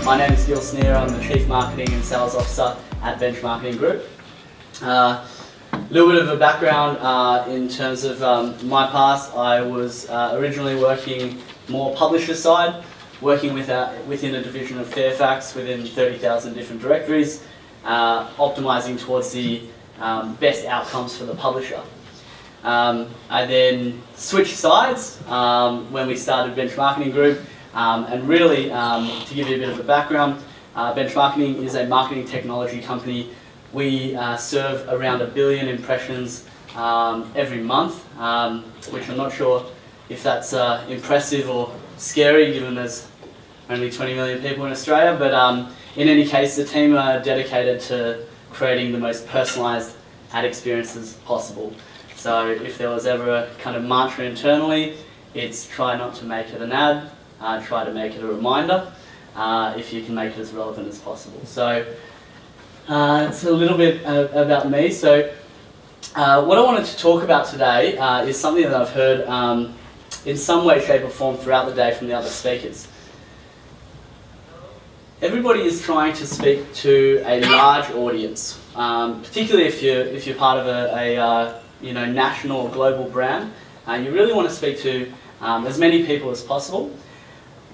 My name is Gil Snir. I'm the Chief Marketing and Sales Officer at Benchmarketing Group. A little bit of a background in terms of my past. I was originally working more publisher side, working within a division of Fairfax within 30,000 different directories, optimizing towards the best outcomes for the publisher. I then switched sides when we started Benchmarketing Group, and really, to give you a bit of a background, Benchmarketing is a marketing technology company. We serve around 1 billion impressions every month, which I'm not sure if that's impressive or scary given there's only 20 million people in Australia, but in any case the team are dedicated to creating the most personalised ad experiences possible. So if there was ever a kind of mantra internally, it's try not to make it an ad, try to make it a reminder, if you can make it as relevant as possible. So it's a little bit about me. So what I wanted to talk about today is something that I've heard in some way, shape or form throughout the day from the other speakers. Everybody is trying to speak to a large audience, particularly if you're part of a national or global brand. You really want to speak to as many people as possible.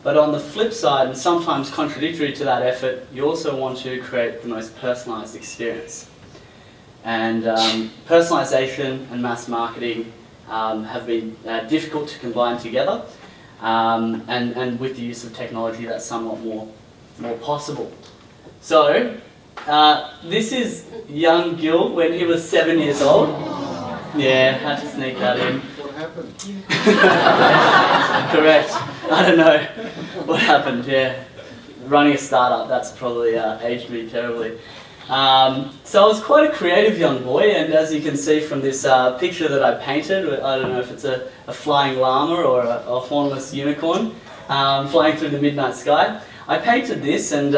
But on the flip side, and sometimes contradictory to that effort, you also want to create the most personalised experience. And personalisation and mass marketing have been difficult to combine together, and with the use of technology that's somewhat more possible. So this is young Gil when he was 7 years old. Yeah, had to sneak that in. What happened? Correct. I don't know what happened, yeah. Running a startup, that's probably aged me terribly. So I was quite a creative young boy, and as you can see from this picture that I painted, I don't know if it's a flying llama or a hornless unicorn flying through the midnight sky. I painted this and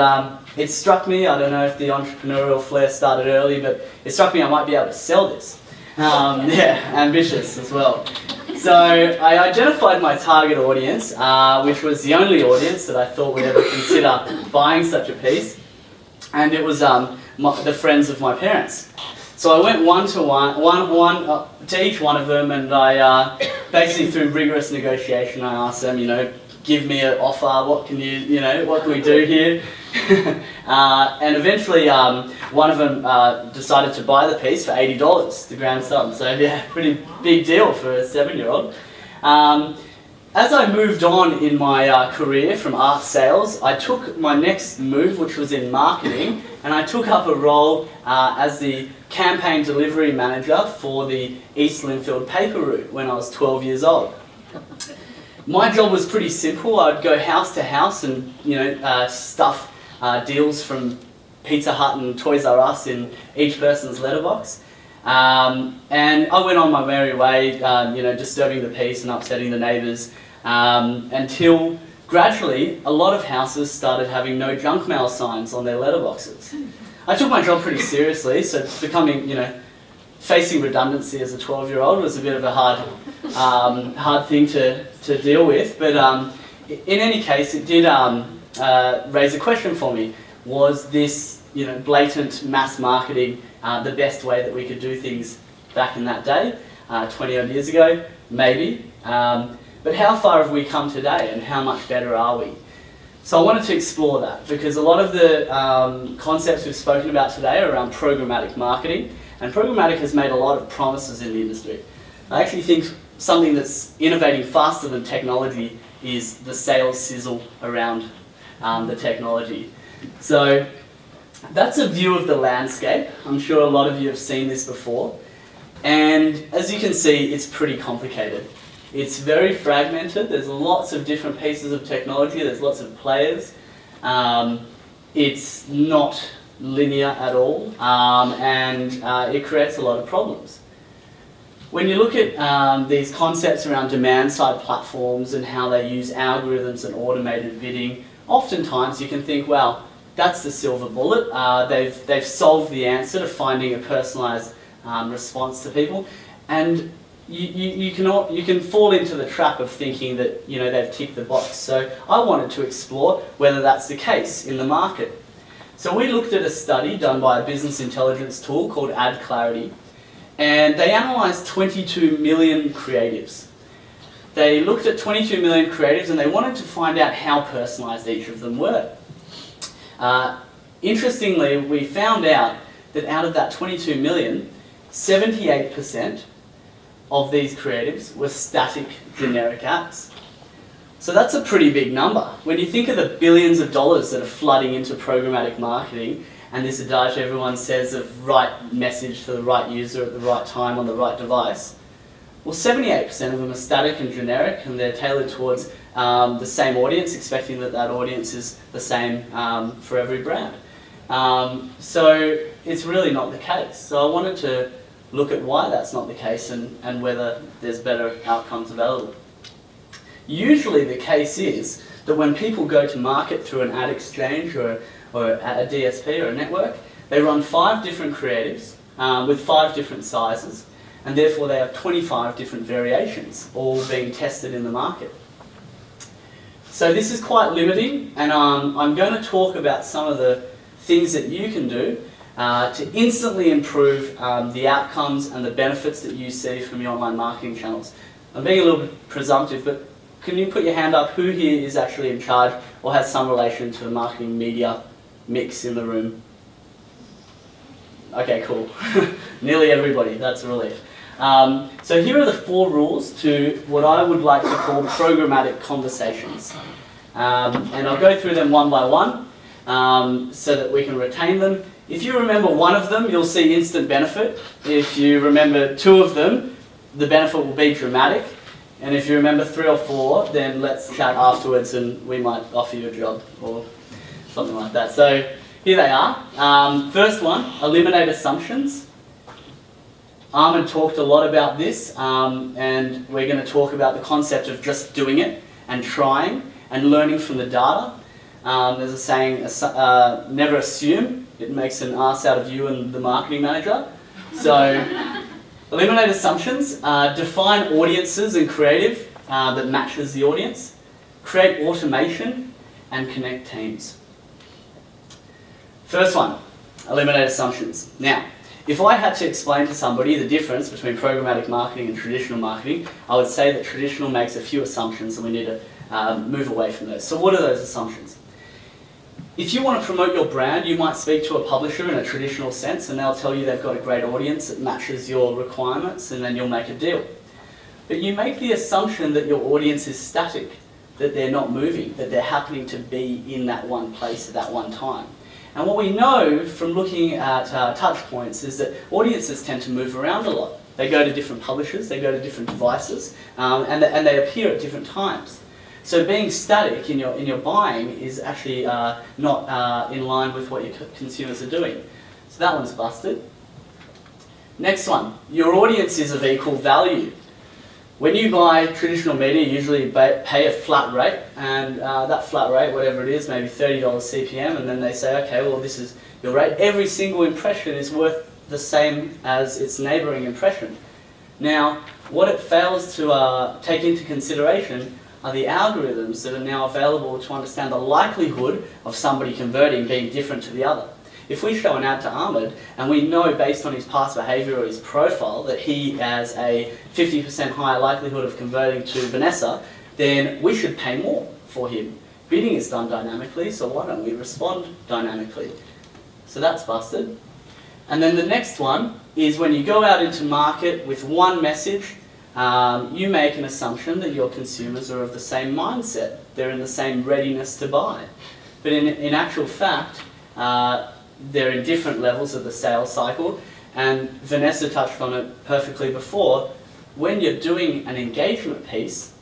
it struck me, I don't know if the entrepreneurial flair started early, but it struck me I might be able to sell this. Yeah, ambitious as well. So I identified my target audience, which was the only audience that I thought would ever consider buying such a piece, and it was the friends of my parents. So I went one to each one of them, and I basically through rigorous negotiation I asked them, give me an offer, what can what can we do here? And eventually one of them decided to buy the piece for $80, the grand sum. So yeah, pretty big deal for a 7-year-old. As I moved on in my career from art sales, I took my next move, which was in marketing, and I took up a role as the campaign delivery manager for the East Linfield paper route when I was 12 years old. My job was pretty simple. I'd go house to house and stuff deals from Pizza Hut and Toys R Us in each person's letterbox. And I went on my merry way, disturbing the peace and upsetting the neighbours, until gradually a lot of houses started having no junk mail signs on their letterboxes. I took my job pretty seriously, so becoming, facing redundancy as a 12-year-old was a bit of a hard thing to deal with, but in any case it did raise a question for me. Was this blatant mass marketing the best way that we could do things back in that day, 20 odd years ago? Maybe, but how far have we come today and how much better are we? So I wanted to explore that because a lot of the concepts we've spoken about today are around programmatic marketing, and programmatic has made a lot of promises in the industry. I actually think something that's innovating faster than technology is the sales sizzle around the technology. So that's a view of the landscape. I'm sure a lot of you have seen this before. And as you can see, it's pretty complicated. It's very fragmented. There's lots of different pieces of technology. There's lots of players. It's not linear at all, and it creates a lot of problems. When you look at these concepts around demand-side platforms and how they use algorithms and automated bidding, oftentimes you can think, well, that's the silver bullet. They've solved the answer to finding a personalised response to people. And you can fall into the trap of thinking that they've ticked the box. So I wanted to explore whether that's the case in the market. So we looked at a study done by a business intelligence tool called Ad Clarity, and they analysed 22 million creatives. They looked at 22 million creatives and they wanted to find out how personalised each of them were. Interestingly, we found out that out of that 22 million, 78% of these creatives were static, generic apps. So that's a pretty big number. When you think of the billions of dollars that are flooding into programmatic marketing, and this adage everyone says of right message to the right user at the right time on the right device, well, 78% of them are static and generic, and they're tailored towards the same audience, expecting that that audience is the same for every brand. So it's really not the case. So I wanted to look at why that's not the case and whether there's better outcomes available. Usually the case is that when people go to market through an ad exchange or a DSP or a network, they run 5 different creatives with 5 different sizes, and therefore they have 25 different variations all being tested in the market. So this is quite limiting, and I'm going to talk about some of the things that you can do to instantly improve the outcomes and the benefits that you see from your online marketing channels. I'm being a little bit presumptive, but can you put your hand up who here is actually in charge or has some relation to the marketing media mix in the room? Okay, cool. Nearly everybody, that's a relief. So here are the 4 rules to what I would like to call programmatic conversations. And I'll go through them one by one so that we can retain them. If you remember one of them, you'll see instant benefit. If you remember 2 of them, the benefit will be dramatic. And if you remember 3 or 4, then let's chat afterwards and we might offer you a job or something like that. So here they are. First one, eliminate assumptions. Armin talked a lot about this, and we're going to talk about the concept of just doing it and trying and learning from the data. There's a saying, never assume. It makes an ass out of you and the marketing manager. So eliminate assumptions, define audiences and creative that matches the audience, create automation, and connect teams. First one, eliminate assumptions. Now, if I had to explain to somebody the difference between programmatic marketing and traditional marketing, I would say that traditional makes a few assumptions and we need to move away from those. So what are those assumptions? If you want to promote your brand, you might speak to a publisher in a traditional sense and they'll tell you they've got a great audience that matches your requirements, and then you'll make a deal. But you make the assumption that your audience is static, that they're not moving, that they're happening to be in that one place at that one time. And what we know from looking at touch points is that audiences tend to move around a lot. They go to different publishers, they go to different devices, and they appear at different times. So being static in your buying is actually not in line with what your consumers are doing. So that one's busted. Next one, your audience is of equal value. When you buy traditional media, you usually pay a flat rate, and that flat rate, whatever it is, maybe $30 CPM, and then they say, okay, well, this is your rate. Every single impression is worth the same as its neighbouring impression. Now, what it fails to take into consideration are the algorithms that are now available to understand the likelihood of somebody converting being different to the other. If we show an ad to Ahmed and we know based on his past behaviour or his profile that he has a 50% higher likelihood of converting to Vanessa, then we should pay more for him. Bidding is done dynamically, so why don't we respond dynamically? So that's busted. And then the next one is when you go out into market with one message, you make an assumption that your consumers are of the same mindset. They're in the same readiness to buy. But in actual fact, they're in different levels of the sales cycle, and Vanessa touched on it perfectly before. When you're doing an engagement piece,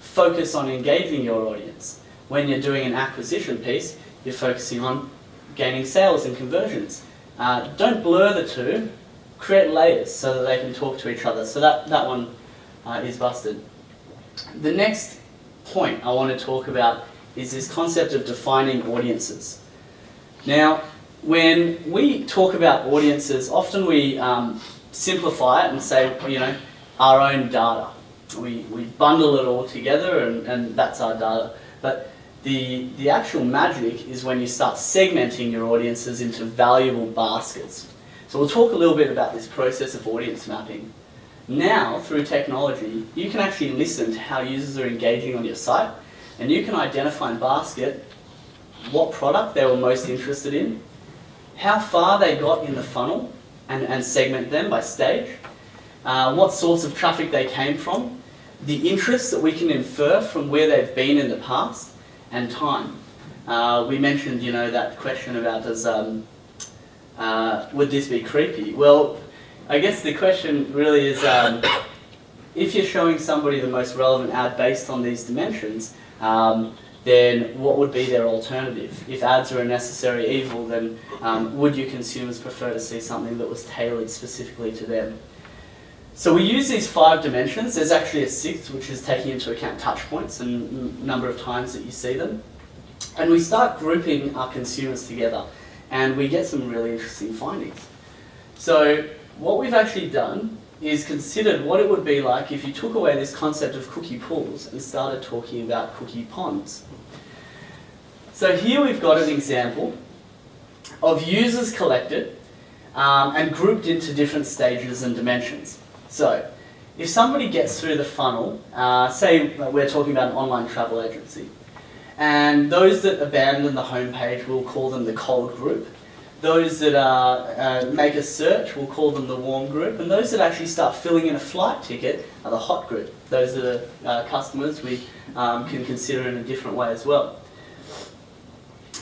focus on engaging your audience. When you're doing an acquisition piece, you're focusing on gaining sales and conversions. Don't blur the two, create layers so that they can talk to each other. So that one is busted. The next point I want to talk about is this concept of defining audiences. Now, when we talk about audiences, often we simplify it and say, our own data. We bundle it all together and that's our data. But the actual magic is when you start segmenting your audiences into valuable baskets. So we'll talk a little bit about this process of audience mapping. Now, through technology, you can actually listen to how users are engaging on your site, and you can identify in basket what product they were most interested in, how far they got in the funnel, and segment them by stage, what source of traffic they came from, the interests that we can infer from where they've been in the past, and time. We mentioned, that question about would this be creepy? Well, I guess the question really is, if you're showing somebody the most relevant ad based on these dimensions, then what would be their alternative? If ads are a necessary evil, then would your consumers prefer to see something that was tailored specifically to them? So we use these 5 dimensions. There's actually a 6th, which is taking into account touch points and number of times that you see them. And we start grouping our consumers together, and we get some really interesting findings. So what we've actually done is considered what it would be like if you took away this concept of cookie pools and started talking about cookie ponds. So here we've got an example of users collected and grouped into different stages and dimensions. So if somebody gets through the funnel, say we're talking about an online travel agency, and those that abandon the homepage, we'll call them the cold group. Those that make a search, we'll call them the warm group. And those that actually start filling in a flight ticket are the hot group. Those that are customers we can consider in a different way as well.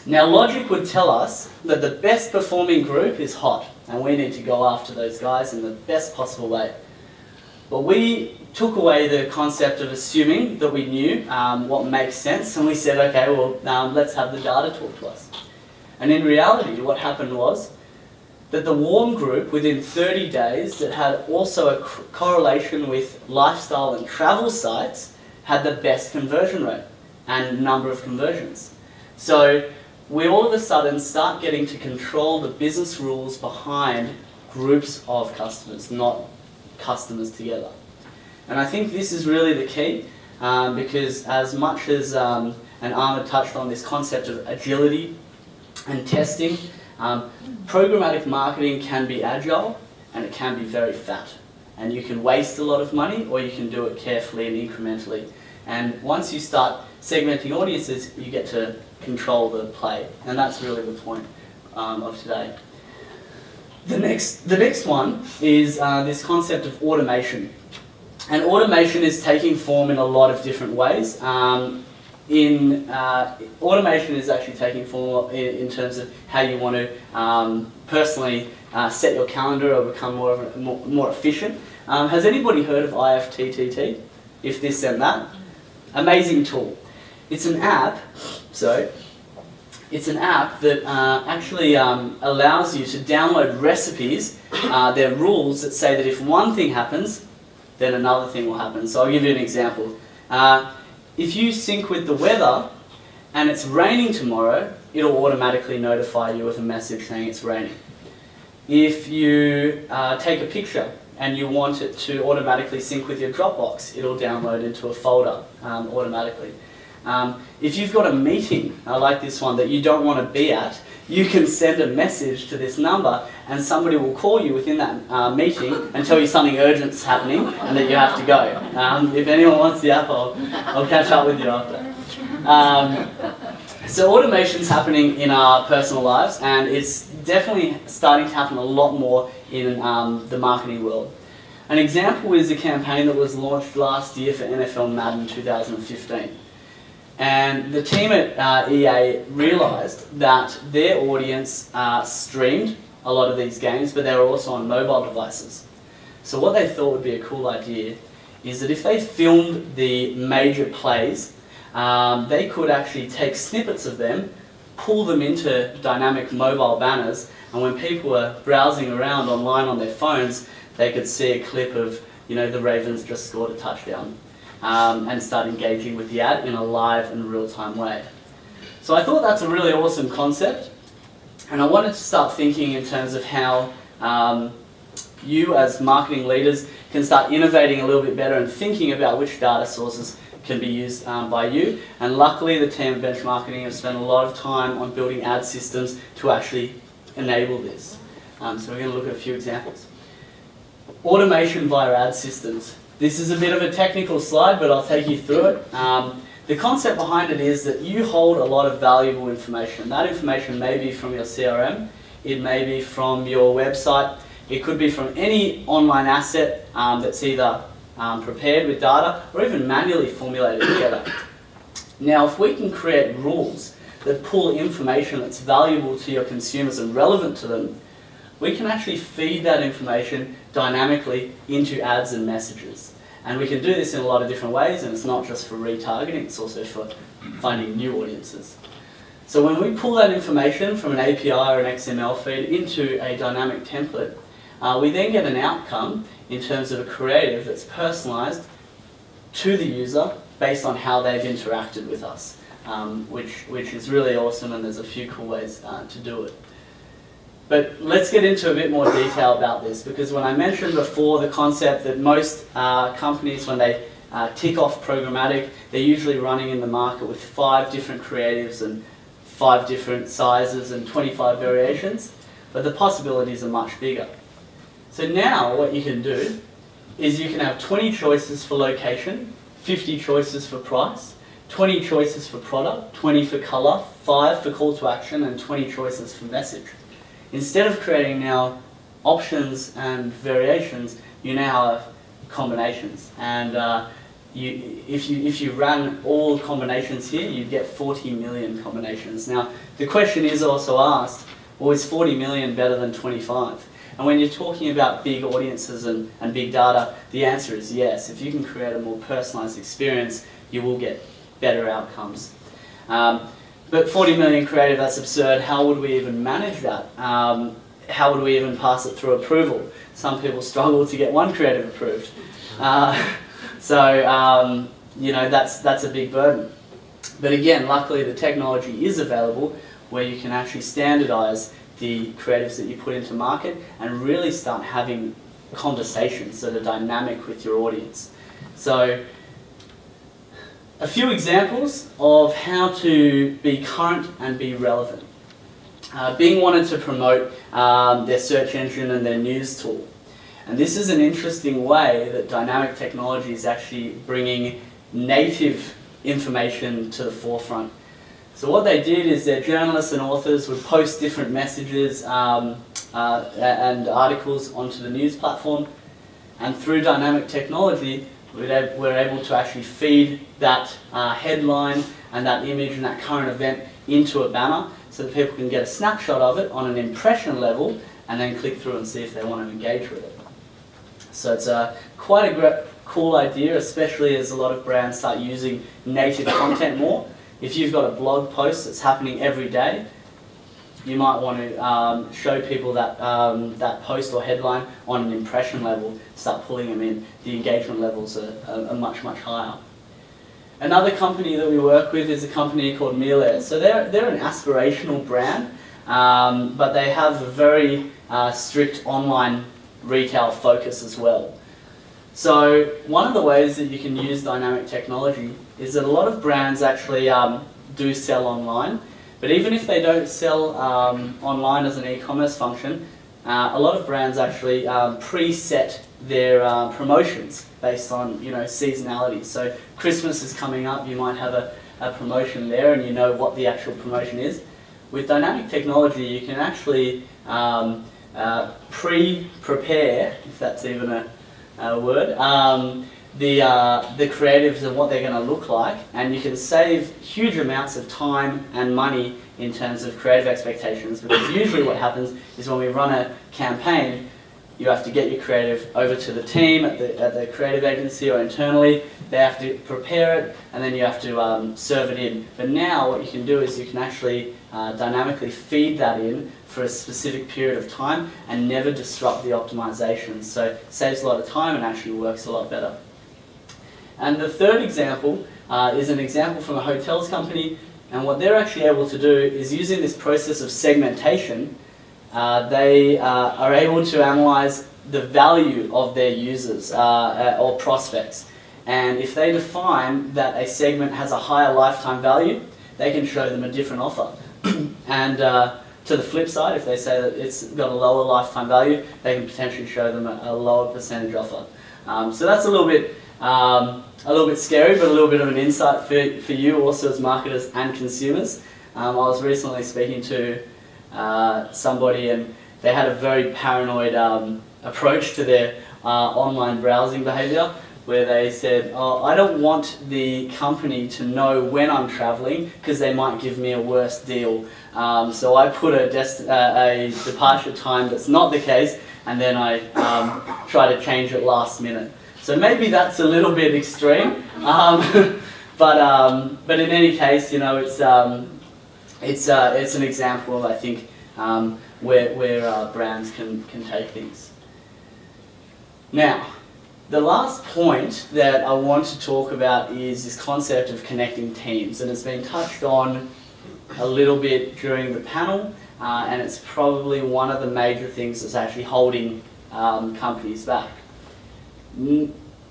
Now logic would tell us that the best performing group is hot, and we need to go after those guys in the best possible way. But we took away the concept of assuming that we knew what makes sense, and we said, okay, well, let's have the data talk to us. And in reality, what happened was that the warm group, within 30 days, that had also a correlation with lifestyle and travel sites, had the best conversion rate and number of conversions. So we all of a sudden start getting to control the business rules behind groups of customers, not customers together. And I think this is really the key, because as much as, and Ahmed touched on this concept of agility and testing, programmatic marketing can be agile and it can be very fat. And you can waste a lot of money, or you can do it carefully and incrementally. And once you start segmenting audiences, you get to control the play. And that's really the point of today. The next one is this concept of automation. And automation is taking form in a lot of different ways. Automation is actually taking form in terms of how you want to personally set your calendar or become more efficient. Has anybody heard of IFTTT? If this and that? Amazing tool. It's an app. It's an app that actually allows you to download recipes. There are rules that say that if one thing happens, then another thing will happen. So I'll give you an example. If you sync with the weather and it's raining tomorrow, it'll automatically notify you with a message saying it's raining. If you take a picture and you want it to automatically sync with your Dropbox, it'll download into a folder automatically. If you've got a meeting like this one that you don't want to be at, you can send a message to this number and somebody will call you within that meeting and tell you something urgent's happening and that you have to go. If anyone wants the app, I'll catch up with you after. So automation's happening in our personal lives, and it's definitely starting to happen a lot more in the marketing world. An example is a campaign that was launched last year for NFL Madden 2015. And the team at EA realised that their audience streamed a lot of these games, but they were also on mobile devices. So what they thought would be a cool idea is that if they filmed the major plays, they could actually take snippets of them, pull them into dynamic mobile banners, and when people were browsing around online on their phones, they could see a clip of, the Ravens just scored a touchdown. And start engaging with the ad in a live and real-time way. So I thought that's a really awesome concept, and I wanted to start thinking in terms of how you as marketing leaders can start innovating a little bit better and thinking about which data sources can be used by you. And luckily the team at Benchmarketing have spent a lot of time on building ad systems to actually enable this. So we're going to look at a few examples. Automation via ad systems. This is a bit of a technical slide, but I'll take you through it. The concept behind it is that you hold a lot of valuable information. That information may be from your CRM, it may be from your website, it could be from any online asset that's either prepared with data or even manually formulated together. Now, if we can create rules that pull information that's valuable to your consumers and relevant to them, we can actually feed that information dynamically into ads and messages. And we can do this in a lot of different ways, and it's not just for retargeting, it's also for finding new audiences. So when we pull that information from an API or an XML feed into a dynamic template, we then get an outcome in terms of a creative that's personalized to the user based on how they've interacted with us, which is really awesome, and there's a few cool ways to do it. But let's get into a bit more detail about this, because when I mentioned before the concept that most companies, when they tick off programmatic, they're usually running in the market with 5 different creatives and 5 different sizes and 25 variations, but the possibilities are much bigger. So now what you can do is you can have 20 choices for location, 50 choices for price, 20 choices for product, 20 for color, 5 for call to action, and 20 choices for message. Instead of creating now options and variations, you now have combinations. And if you ran all combinations here, you'd get 40 million combinations. Now, the question is also asked, well, is 40 million better than 25? And when you're talking about big audiences and big data, the answer is yes. If you can create a more personalized experience, you will get better outcomes. But 40 million creative, that's absurd. How would we even manage that? How would we even pass it through approval? Some people struggle to get one creative approved. You know, that's a big burden. But again, luckily the technology is available where you can actually standardize the creatives that you put into market and really start having conversations that are dynamic with your audience. So, a few examples of how to be current and be relevant. Bing wanted to promote their search engine and their news tool. And this is an interesting way that dynamic technology is actually bringing native information to the forefront. So what they did is their journalists and authors would post different messages and articles onto the news platform, and through dynamic technology we're able to actually feed that headline and that image and that current event into a banner so that people can get a snapshot of it on an impression level and then click through and see if they want to engage with it. So it's quite a cool idea, especially as a lot of brands start using native content more. If you've got a blog post that's happening every day, you might want to show people that, that post or headline on an impression level, start pulling them in. The engagement levels are much, much higher. Another company that we work with is a company called Miele. So they're an aspirational brand, but they have a very strict online retail focus as well. So one of the ways that you can use dynamic technology is that a lot of brands actually do sell online, but even if they don't sell online as an e-commerce function, a lot of brands actually preset their promotions based on, you know, seasonality. So Christmas is coming up, you might have a promotion there and you know what the actual promotion is. With dynamic technology you can actually pre-prepare, if that's even a word, the creatives and what they're going to look like, and you can save huge amounts of time and money in terms of creative expectations, because usually what happens is when we run a campaign, you have to get your creative over to the team at the creative agency or internally. They have to prepare it and then you have to serve it in. But now what you can do is you can actually dynamically feed that in for a specific period of time and never disrupt the optimization. So it saves a lot of time and actually works a lot better. And the third example is an example from a hotels company, and what they're actually able to do is, using this process of segmentation, they are able to analyze the value of their users or prospects. And if they define that a segment has a higher lifetime value, they can show them a different offer. And to the flip side, if they say that it's got a lower lifetime value, they can potentially show them a lower percentage offer. So that's a little bit scary, but a little bit of an insight for you also as marketers and consumers. I was recently speaking to somebody, and they had a very paranoid approach to their online browsing behavior, where they said, oh, I don't want the company to know when I'm traveling because they might give me a worse deal. So I put a departure time that's not the case, and then I try to change it last minute. So maybe that's a little bit extreme, but in any case, you know, it's an example of, I think, where brands can take things. Now, the last point that I want to talk about is this concept of connecting teams, and it's been touched on a little bit during the panel, and it's probably one of the major things that's actually holding companies back.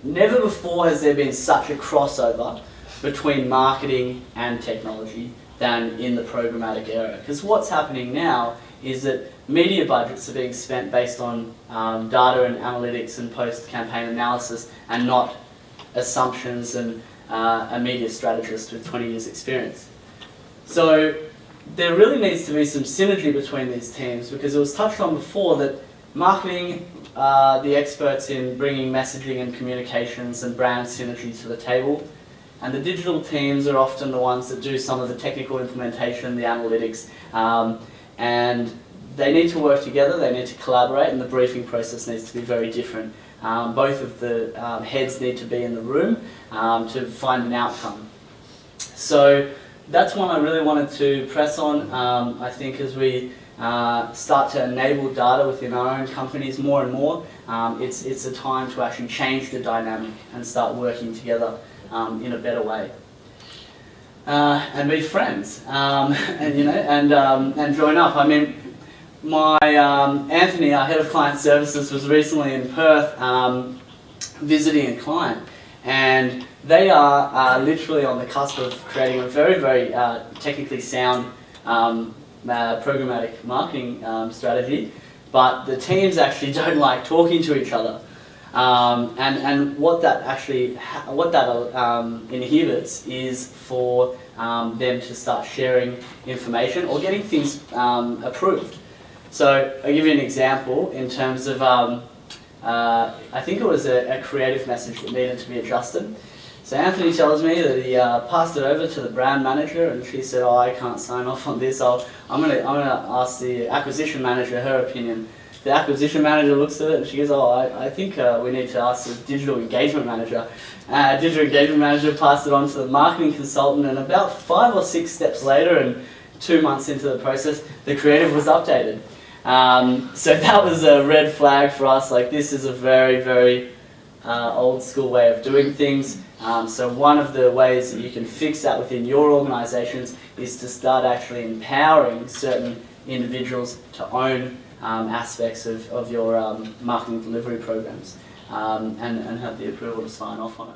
Never before has there been such a crossover between marketing and technology than in the programmatic era, because what's happening now is that media budgets are being spent based on data and analytics and post-campaign analysis, and not assumptions and a media strategist with 20 years experience. So there really needs to be some synergy between these teams, because it was touched on before that marketing are the experts in bringing messaging and communications and brand synergy to the table, and the digital teams are often the ones that do some of the technical implementation, the analytics, and they need to work together, they need to collaborate, and the briefing process needs to be very different. Both of the heads need to be in the room to find an outcome. So that's one I really wanted to press on. I think as we start to enable data within our own companies more and more, it's a time to actually change the dynamic and start working together in a better way. And be friends, and you know, and join up. I mean, my Anthony, our head of client services, was recently in Perth visiting a client, and they are literally on the cusp of creating a very, very technically sound programmatic marketing strategy, but the teams actually don't like talking to each other. And what that actually inhibits is for them to start sharing information or getting things approved. So I'll give you an example in terms of, I think it was a creative message that needed to be adjusted. So Anthony tells me that he passed it over to the brand manager, and she said, oh, I can't sign off on this. I'm gonna ask the acquisition manager her opinion. The acquisition manager looks at it and she goes, oh, I think we need to ask the digital engagement manager. Digital engagement manager passed it on to the marketing consultant, and about 5 or 6 steps later and 2 months into the process, the creative was updated. So that was a red flag for us. Like, this is a very, very old school way of doing things. So one of the ways that you can fix that within your organizations is to start actually empowering certain individuals to own aspects of your marketing delivery programs, and have the approval to sign off on it.